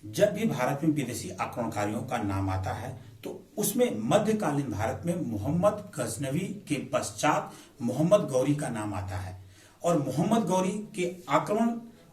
जब भी भारत में विदेशी आक्रमणकारियों का नाम आता है तो उसमें मध्यकालीन भारत में मोहम्मद गजनवी के पश्चात मोहम्मद गौरी का नाम आता है। और मोहम्मद गौरी के आक्रमण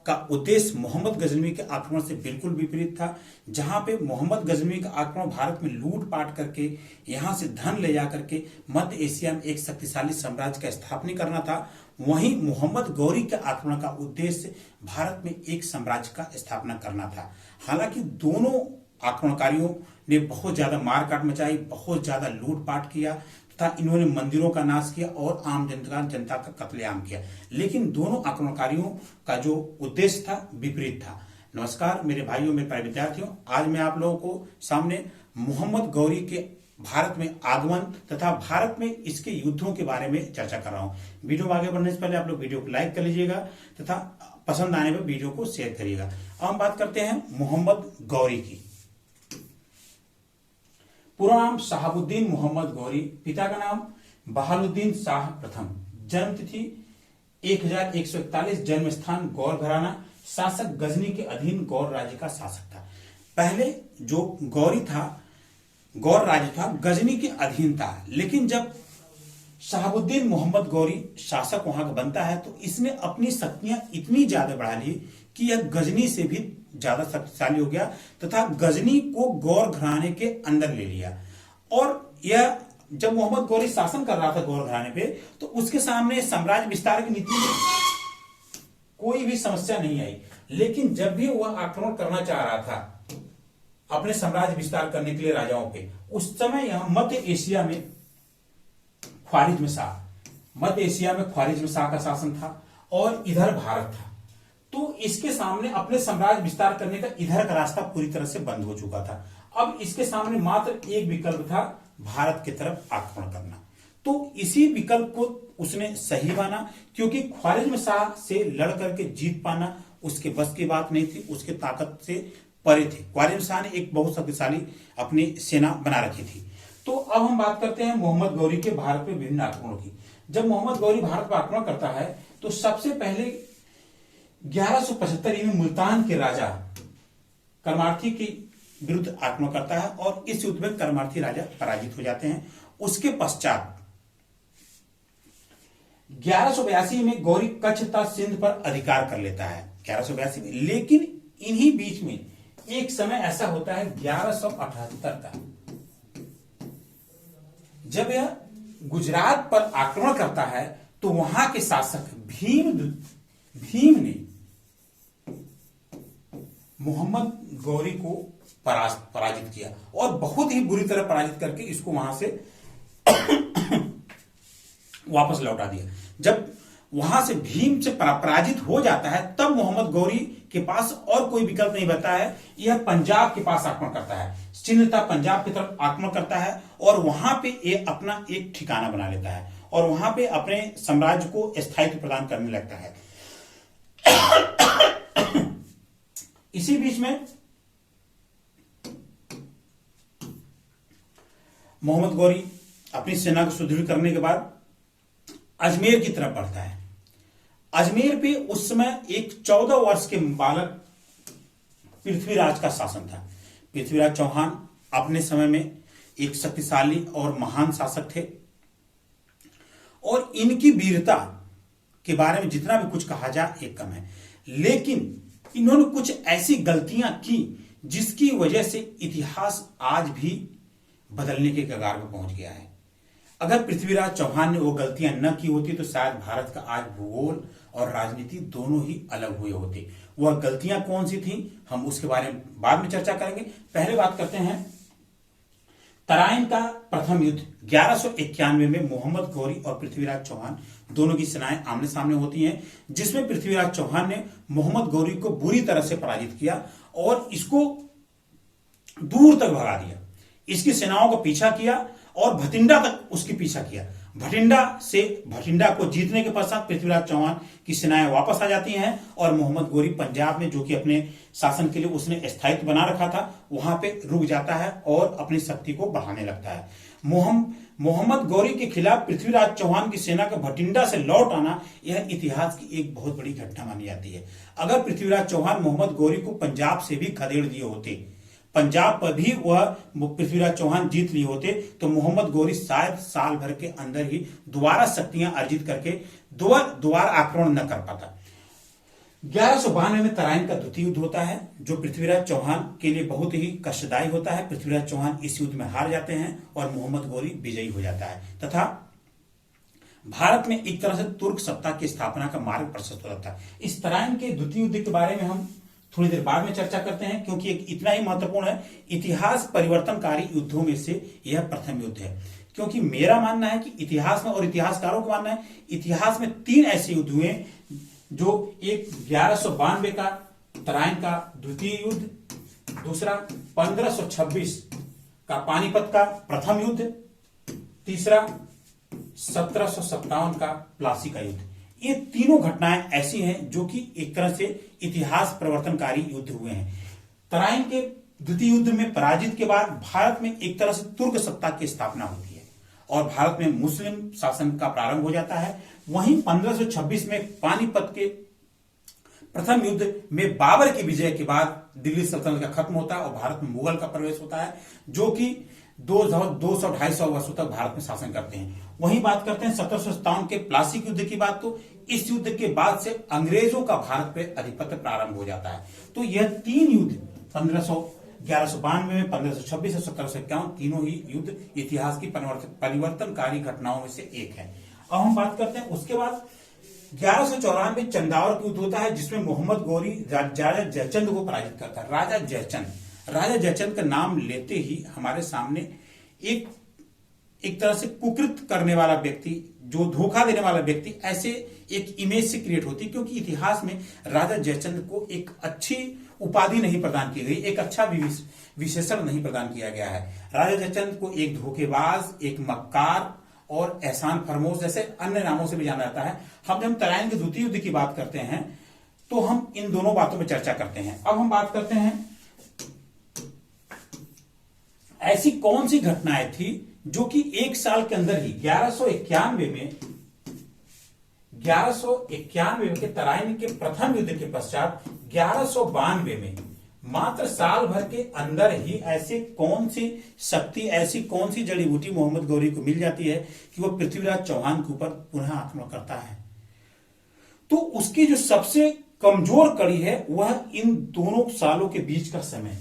का उद्देश्य मोहम्मद गजनवी के आक्रमण से बिल्कुल विपरीत था। जहां पे मोहम्मद गजनवी का आक्रमण भारत में लूटपाट करके यहां से धन ले जा करके मध्य एशिया में एक शक्तिशाली साम्राज्य का स्थापना करना था, वहीं मोहम्मद गौरी के आक्रमण का उद्देश्य भारत में एक साम्राज्य का स्थापना करना था। हालांकि दोनों आक्रमणकारियों ने बहुत ज्यादा मारकाट मचाई, बहुत ज्यादा लूटपाट किया तथा इन्होंने मंदिरों का नाश किया और आम जनता का कत्लेआम किया, लेकिन दोनों आक्रमणकारियों का जो उद्देश्य था विपरीत था। नमस्कार मेरे भाइयों, मेरे प्यारे विद्यार्थियों, आज मैं आप लोगों को सामने मोहम्मद गौरी के भारत में आगमन तथा भारत में इसके युद्धों के बारे में चर्चा कर रहा हूं। वीडियो में आगे बढ़ने से पहले आप लोग वीडियो को लाइक कर लीजिएगा तथा पसंद आने पर वीडियो को शेयर करिएगा। अब हम बात करते हैं मोहम्मद गौरी की। पूरा नाम शहाबुद्दीन मोहम्मद गौरी, पिता का नाम बहालुद्दीन शाह प्रथम, जन्म तिथि 1141, जन्म स्थान गौर घराना, शासक गजनी के अधीन गौर राज्य का शासक था। पहले जो गौरी था, गौर राज्य था, गजनी के अधीन था, लेकिन जब शहाबुद्दीन मोहम्मद गौरी शासक वहां का बनता है तो इसने अपनी शक्तियां इतनी ज्यादा बढ़ा ली कि यह गजनी से भी ज्यादा शक्तिशाली हो गया तथा गजनी को गौर घराने के अंदर ले लिया। और यह जब मोहम्मद गौरी शासन कर रहा था गौर घराने पे तो उसके सामने साम्राज्य विस्तार की नीति में कोई भी समस्या नहीं आई, लेकिन जब भी वह आक्रमण करना चाह रहा था अपने साम्राज्य विस्तार करने के लिए राजाओं पे, उस समय यहां मध्य एशिया में ख्वारिज्म शाह का शासन था और इधर भारत था। तो इसके सामने अपने साम्राज्य विस्तार करने का इधर का रास्ता पूरी तरह से बंद हो चुका था। अब इसके सामने मात्र एक विकल्प था, भारत की तरफ आक्रमण करना। तो इसी विकल्प को उसने सही माना, क्योंकि ख्वारिज्म शाह से लड़ करके जीत पाना उसके बस की बात नहीं थी, उसके ताकत से परे थे। ख्वारिज्म शाह ने एक बहुत शक्तिशाली अपनी सेना बना रखी थी। तो अब हम बात करते हैं मोहम्मद गौरी के भारत में विभिन्न आक्रमणों की। जब मोहम्मद गौरी भारत पर आक्रमण करता है तो सबसे पहले 1175 में मुल्तान के राजा करमार्थी के विरुद्ध आक्रमण करता है और इस युद्ध में करमार्थी राजा पराजित हो जाते हैं। उसके पश्चात 1182 में गौरी कच्छ तथा सिंध पर अधिकार कर लेता है, 1182 में। लेकिन इन्हीं बीच में एक समय ऐसा होता है 1178 का, जब यह गुजरात पर आक्रमण करता है तो वहां के शासक भीम ने मोहम्मद गौरी को पराजित किया और बहुत ही बुरी तरह पराजित करके इसको वहां से वापस लौटा दिया। जब वहां से भीम से पराजित हो जाता है तब मोहम्मद गौरी के पास और कोई विकल्प नहीं बचा है, यह पंजाब के पास आक्रमण करता है, सिंध तथा पंजाब की तरफ आक्रमण करता है और वहां पे ये अपना एक ठिकाना बना लेता है और वहां पे अपने साम्राज्य को स्थायित्व प्रदान करने लगता है। इसी बीच में मोहम्मद गौरी अपनी सेना को सुदृढ़ करने के बाद अजमेर की तरफ बढ़ता है। अजमेर पे उस समय एक 14 वर्ष के बालक पृथ्वीराज का शासन था। पृथ्वीराज चौहान अपने समय में एक शक्तिशाली और महान शासक थे और इनकी वीरता के बारे में जितना भी कुछ कहा जाए एक कम है, लेकिन इन्होंने कुछ ऐसी गलतियां की जिसकी वजह से इतिहास आज भी बदलने के कगार पर पहुंच गया है। अगर पृथ्वीराज चौहान ने वो गलतियां न की होती तो शायद भारत का आज भूगोल और राजनीति दोनों ही अलग हुए होते। वह गलतियां कौन सी थी हम उसके बारे में बाद में चर्चा करेंगे। पहले बात करते हैं तराइन का प्रथम युद्ध 1191 में मोहम्मद गौरी और पृथ्वीराज चौहान दोनों की सेनाएं आमने सामने होती हैं, जिसमें पृथ्वीराज चौहान ने मोहम्मद गौरी को बुरी तरह से पराजित किया और इसको दूर तक भगा दिया, इसकी सेनाओं का पीछा किया और भटिंडा तक उसकी पीछा किया। भटिंडा को जीतने के पश्चात पृथ्वीराज चौहान की सेनाएं वापस आ जाती हैं और मोहम्मद गौरी पंजाब में, जो कि अपने शासन के लिए उसने स्थायित्व बना रखा था, वहां पे रुक जाता है और अपनी शक्ति को बढ़ाने लगता है। मोहम्मद गौरी के खिलाफ पृथ्वीराज चौहान की सेना का भटिंडा से लौट आना, यह इतिहास की एक बहुत बड़ी घटना मानी जाती है। अगर पृथ्वीराज चौहान मोहम्मद गौरी को पंजाब से भी खदेड़ दिए होते, पंजाब पर भी वह पृथ्वीराज चौहान जीत लिए होते, तो मोहम्मद गौरी शायद साल भर के अंदर ही दोबारा शक्तियां अर्जित करके दोबारा आक्रमण न कर पाता। 1192 में तराइन का द्वितीय युद्ध होता है, जो पृथ्वीराज चौहान के लिए बहुत ही कष्टदायी होता है। पृथ्वीराज चौहान इस युद्ध में हार जाते हैं और मोहम्मद गौरी विजयी हो जाता है तथा भारत में एक तरह से तुर्क सत्ता की स्थापना का मार्ग प्रशस्त हो जाता है। इस तराइन के द्वितीय युद्ध के बारे में हम थोड़ी देर बाद में चर्चा करते हैं, क्योंकि एक इतना ही महत्वपूर्ण है। इतिहास परिवर्तनकारी युद्धों में से यह प्रथम युद्ध है, क्योंकि मेरा मानना है कि इतिहास में और इतिहासकारों का मानना है, इतिहास में 3 ऐसे युद्ध हुए जो एक 1192 का तराइन का द्वितीय युद्ध, दूसरा 1526 का पानीपत का प्रथम युद्ध, तीसरा 1757 का प्लासी का युद्ध। ये तीनों घटनाएं ऐसी हैं जो कि एक तरह से इतिहास परिवर्तनकारी युद्ध हुए हैं। तराइन के द्वितीय युद्ध में पराजित के बाद भारत में एक तरह से तुर्क सत्ता की स्थापना होती है और भारत में मुस्लिम शासन का प्रारंभ हो जाता है। वहीं 1526 में पानीपत के प्रथम युद्ध में बाबर की विजय के बाद दिल्ली सल्तनत का खत्म होता है और भारत में मुगल का प्रवेश होता है, जो कि 200-250 वर्षों तक भारत में शासन करते हैं। वहीं बात करते हैं 1757 के प्लासी युद्ध की बात, तो इस युद्ध के बाद से अंग्रेजों का भारत पे अधिपत्य प्रारंभ हो जाता है। तो यह 3 युद्ध 1192 में, 1526 और 1751, तीनों ही युद्ध इतिहास की परिवर्तनकारी घटनाओं में से एक है। अब हम बात करते हैं उसके बाद 1194 में चंदावर का युद्ध होता है, जिसमें मोहम्मद गौरी राजा जयचंद को पराजित करता है। राजा जयचंद का नाम लेते ही हमारे सामने एक तरह से कुकृत करने वाला व्यक्ति, जो धोखा देने वाला व्यक्ति, ऐसे एक इमेज से क्रिएट होती है, क्योंकि इतिहास में राजा जयचंद को एक अच्छी उपाधि नहीं प्रदान की गई, एक अच्छा विशेषण नहीं प्रदान किया गया है। राजा जयचंद को एक धोखेबाज, एक मक्कार और एहसान फरमोश जैसे अन्य नामों से भी जाना जाता है। हम जब तराइन के द्वितीय युद्ध की बात करते हैं तो हम इन दोनों बातों पर चर्चा करते हैं। अब हम बात करते हैं ऐसी कौन सी घटनाएं थी जो कि एक साल के अंदर ही 1191 के तराइन के प्रथम युद्ध के पश्चात 1192 में मात्र साल भर के अंदर ही ऐसी कौन सी शक्ति, ऐसी कौन सी जड़ी बूटी मोहम्मद गौरी को मिल जाती है कि वह पृथ्वीराज चौहान के ऊपर पुनः आक्रमण करता है। तो उसकी जो सबसे कमजोर कड़ी है वह इन दोनों सालों के बीच का समय।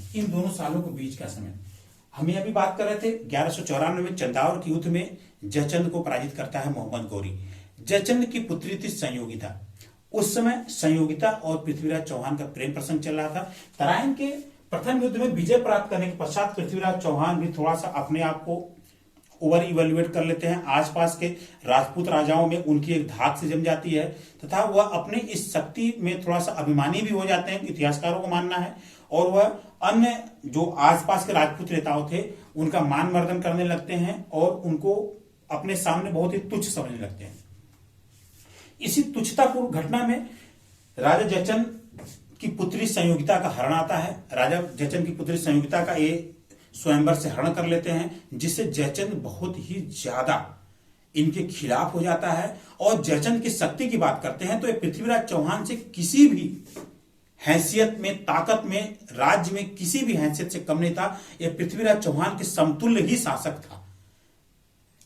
हम अभी बात कर रहे थे 1194 में चंदावर के युद्ध में जयचंद को पराजित करता है मोहम्मद गौरी। जयचंद की पुत्री थी संयोगिता। उस समय संयोगिता और पृथ्वीराज चौहान का प्रेम प्रसंग चल रहा था। तराइन के प्रथम युद्ध में विजय प्राप्त करने के पश्चात पृथ्वीराज चौहान भी थोड़ा सा अपने आप को ओवर इवेल्युएट कर लेते हैं। आसपास के राजपूत राजाओं में उनकी एक धाक से जम जाती है तथा वह अपने इस शक्ति में थोड़ा सा अभिमानी भी हो जाते हैं, इतिहासकारों का मानना है, और वह अन्य जो आसपास के राजपूत नेताओं थे उनका मान मर्दन करने लगते हैं और उनको अपने सामने बहुत ही तुच्छ समझने लगते हैं। इसी तुच्छतापूर्ण घटना में राजा जयचंद की पुत्री संयोगिता का हरण आता है। राजा जयचंद की पुत्री संयोगिता का ये स्वयंवर से हरण कर लेते हैं, जिससे जयचंद बहुत ही ज्यादा इनके खिलाफ हो जाता है। और जयचंद की शक्ति की बात करते हैं तो ये पृथ्वीराज चौहान से किसी भी हैसियत में, ताकत में, राज्य में किसी भी हैसियत से कम नहीं था। यह पृथ्वीराज चौहान के समतुल्य ही शासक था।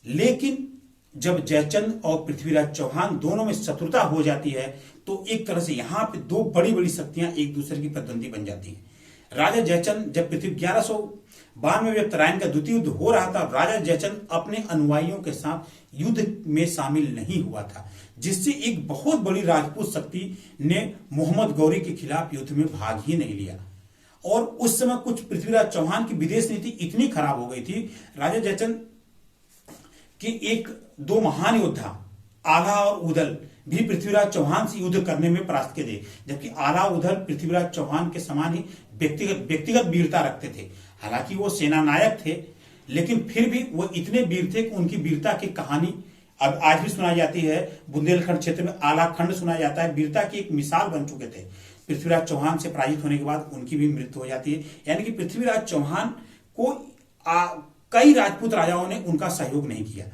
लेकिन जब जयचंद और पृथ्वीराज चौहान दोनों में शत्रुता हो जाती है तो एक तरह से यहां पे 2 बड़ी बड़ी शक्तियां एक दूसरे की प्रतिद्वंदी बन जाती हैं। राजा जयचंद जब 1192 में तराइन का द्वितीय युद्ध हो रहा था, राजा जयचंद अपने अनुयायियों के साथ युद्ध में शामिल नहीं हुआ था, जिससे एक बहुत बड़ी राजपूत शक्ति ने मोहम्मद गौरी के खिलाफ युद्ध में भाग ही नहीं लिया। और उस समय कुछ पृथ्वीराज चौहान की विदेश नीति इतनी खराब हो गई थी, राजा जयचंद कि 2 महान योद्धा आला और उदल भी पृथ्वीराज चौहान से युद्ध करने में परास्त किए थे, जबकि आला उदल पृथ्वीराज चौहान के समान ही व्यक्तिगत वीरता रखते थे। हालांकि वो सेना नायक थे, लेकिन फिर भी वो इतने वीर थे कि उनकी वीरता की कहानी अब आज भी सुनाई जाती है। बुंदेलखंड क्षेत्र में आलाखंड सुना जाता है। वीरता की एक मिसाल बन चुके थे। पृथ्वीराज चौहान से पराजित होने के बाद उनकी भी मृत्यु हो जाती है। यानी कि पृथ्वीराज चौहान को कई राजपूत राजाओं ने उनका सहयोग नहीं किया।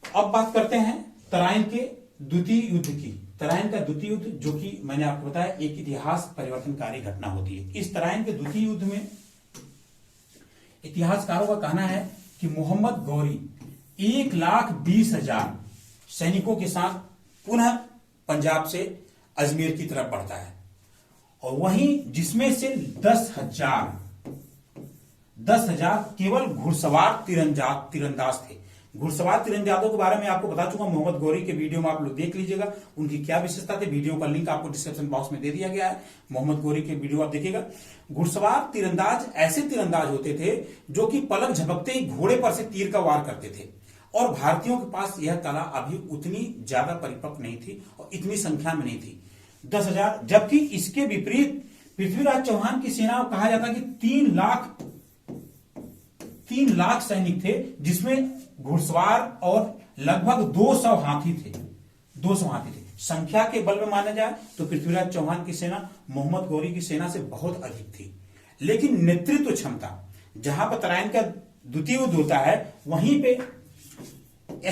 अब बात करते हैं तराइन के द्वितीय युद्ध की। तराइन का द्वितीय युद्ध, जो कि मैंने आपको बताया एक इतिहास परिवर्तनकारी घटना होती है। इस तराइन के द्वितीय युद्ध में इतिहासकारों का कहना है कि मोहम्मद गौरी 1,20,000 सैनिकों के साथ पुनः पंजाब से अजमेर की तरफ बढ़ता है, और वहीं जिसमें से 10,000 केवल घुड़सवार तीरंदाज थे। घुड़सवार तीरंदाजों के बारे में आपको बता चुका, मोहम्मद गौरी के वीडियो में आप लोग देख लीजिएगा उनकी क्या विशेषता थे। वीडियो का लिंक आपको डिस्क्रिप्शन बॉक्स में दे दिया गया है, मोहम्मद गौरी के वीडियो आप देखिएगा। घुड़सवार तीरंदाज ऐसे तीरंदाज होते थे जो कि पलक झपकते ही घोड़े पर से तीर का वार करते थे, और भारतीयों के पास यह कला अभी उतनी ज्यादा परिपक्व नहीं थी और इतनी संख्या में नहीं थी। 10,000, जबकि इसके विपरीत पृथ्वीराज चौहान की सेना कहा जाता कि 3 लाख सैनिक थे, जिसमें घुड़सवार और लगभग 200 हाथी थे। 200 हाथी थे। संख्या के बल में माना जाए तो पृथ्वीराज चौहान की सेना मोहम्मद गौरी की सेना से बहुत अधिक थी, लेकिन नेतृत्व क्षमता, जहां पर तराइन का द्वितीय युद्ध होता है, वहीं पे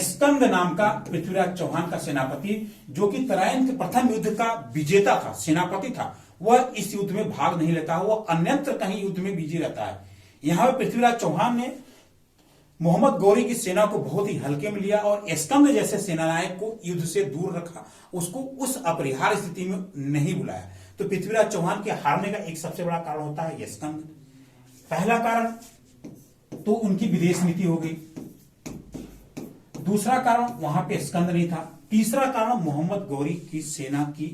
स्कंद नाम का पृथ्वीराज चौहान का सेनापति, जो कि तराइन के प्रथम युद्ध का विजेता था, सेनापति था, वह इस युद्ध में भाग नहीं लेता, वह अन्यत्र कहीं युद्ध में बिजी रहता है। यहां पर पृथ्वीराज चौहान ने मोहम्मद गौरी की सेना को बहुत ही हल्के में लिया और स्कंद जैसे सेनानायक को युद्ध से दूर रखा, उसको उस अपरिहार्य स्थिति में नहीं बुलाया। तो पृथ्वीराज चौहान के हारने का एक सबसे बड़ा कारण होता है स्कंद। पहला कारण तो उनकी विदेश नीति हो गई, दूसरा कारण वहां पे स्कंद नहीं था, तीसरा कारण मोहम्मद गौरी की सेना की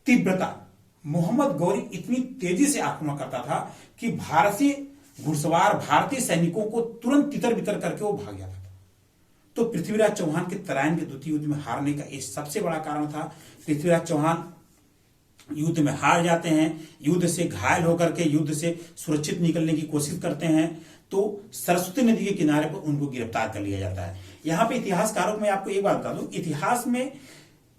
तीव्रता। मोहम्मद गौरी इतनी तेजी से आक्रमण करता था कि भारतीय घुड़सवार, भारतीय सैनिकों को तुरंत तितर बितर करके वो भाग जाता था। तो पृथ्वीराज चौहान के तराइन के द्वितीय युद्ध में हारने का एक सबसे बड़ा कारण था। पृथ्वीराज चौहान युद्ध में हार जाते हैं, युद्ध से घायल होकर के युद्ध से सुरक्षित निकलने की कोशिश करते हैं, तो सरस्वती नदी के किनारे पर उनको गिरफ्तार कर लिया जाता है। यहां पे इतिहासकारों में आपको एक बात बता दूं, इतिहास में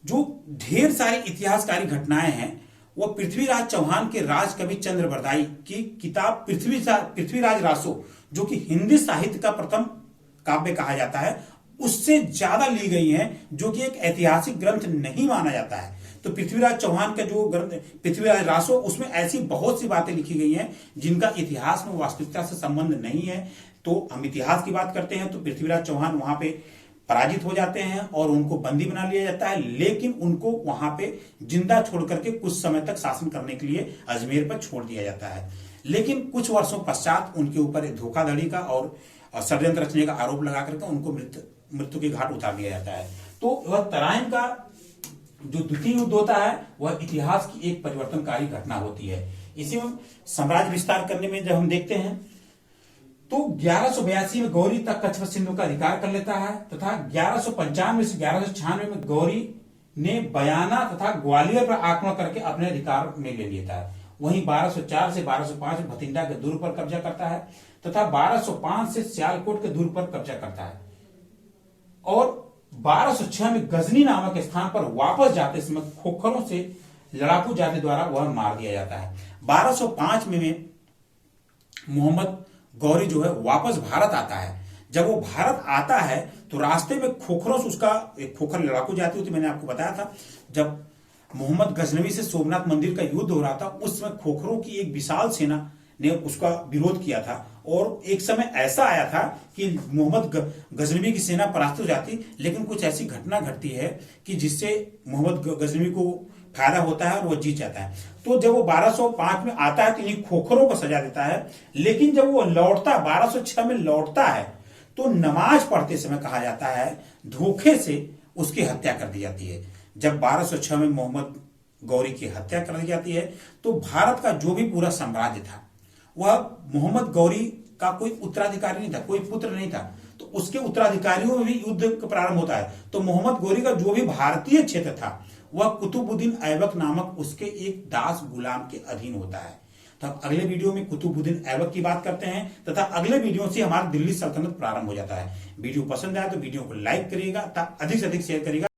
जो ढेर सारी इतिहासकारी घटनाएं हैं, वो पृथ्वीराज चौहान के राजकवि चंद्रबरदाई की किताब पृथ्वीराज रासो, जो कि हिंदी साहित्य का प्रथम काव्य कहा जाता है, उससे ज्यादा ली गई हैं, जो कि एक ऐतिहासिक ग्रंथ नहीं माना जाता है। तो पृथ्वीराज चौहान का जो ग्रंथ पृथ्वीराज रासो, उसमें ऐसी बहुत सी बातें लिखी गई हैं जिनका इतिहास में वास्तविकता से संबंध नहीं है। तो हम इतिहास की बात करते हैं तो पृथ्वीराज चौहान वहां पे पराजित हो जाते हैं और उनको बंदी बना लिया जाता है, लेकिन उनको वहां पे जिंदा छोड़ करके कुछ समय तक शासन करने के लिए अजमेर पर छोड़ दिया जाता है। लेकिन कुछ वर्षों पश्चात उनके ऊपर धोखाधड़ी का और षड्यंत्र रचने का आरोप लगा करके उनको मृत्यु के घाट उतार दिया जाता है। तो वह तराइन का जो द्वितीय युद्ध होता है, वह इतिहास की एक परिवर्तनकारी घटना होती है। इसी में साम्राज्य विस्तार करने में जब हम देखते हैं तो 1182 में गौरी तक कच्छ सिंधु का अधिकार कर लेता है, तथा 1195 से 1196 में गौरी ने बयाना तथा ग्वालियर पर आक्रमण करके अपने अधिकार में ले लेता है। वहीं 1204 से 1205 में भटिंडा के दुर्ग पर कब्जा करता है, तथा 1205 से सियालकोट के दुर्ग पर कब्जा करता है, और 1206 में गजनी नामक स्थान पर वापस जाते समय खोखरों से लड़ाकू जाति द्वारा वह मार दिया जाता है। 1205 में मोहम्मद गौरी जो है वापस भारत आता है। जब वो भारत आता है तो रास्ते में खोखरों से उसका एक खोखर लड़ाकू जाति होती, मैंने आपको बताया था जब मोहम्मद गजनवी से सोमनाथ मंदिर का युद्ध हो रहा था, उस समय खोखरों की एक विशाल सेना ने उसका विरोध किया था, और एक समय ऐसा आया था कि मोहम्मद गजनवी की सेना परास्त हो जाती, लेकिन कुछ ऐसी घटना घटती है कि जिससे मोहम्मद गजनवी को फायदा होता है और वो जीत जाता है। तो जब वो 1205 में आता है तो इन्हीं खोखरों को सजा देता है, लेकिन जब वो लौटता 1206 में लौटता है तो नमाज पढ़ते समय कहा जाता है धोखे से उसकी हत्या कर दी जाती है। जब 1206 में मोहम्मद गौरी की हत्या कर दी जाती है तो भारत का जो भी पूरा साम्राज्य था, वह मोहम्मद गौरी का कोई उत्तराधिकारी नहीं था, कोई पुत्र नहीं था, तो उसके उत्तराधिकारियों में भी युद्ध का प्रारंभ होता है। तो मोहम्मद गौरी का जो भी भारतीय क्षेत्र था, वह कुतुबुद्दीन ऐबक नामक उसके एक दास गुलाम के अधीन होता है। तो हम अगले वीडियो में कुतुबुद्दीन ऐबक की बात करते हैं तथा अगले वीडियो से हमारा दिल्ली सल्तनत प्रारंभ हो जाता है। वीडियो पसंद आया तो वीडियो को लाइक करिएगा तथा अधिक से अधिक शेयर करिएगा।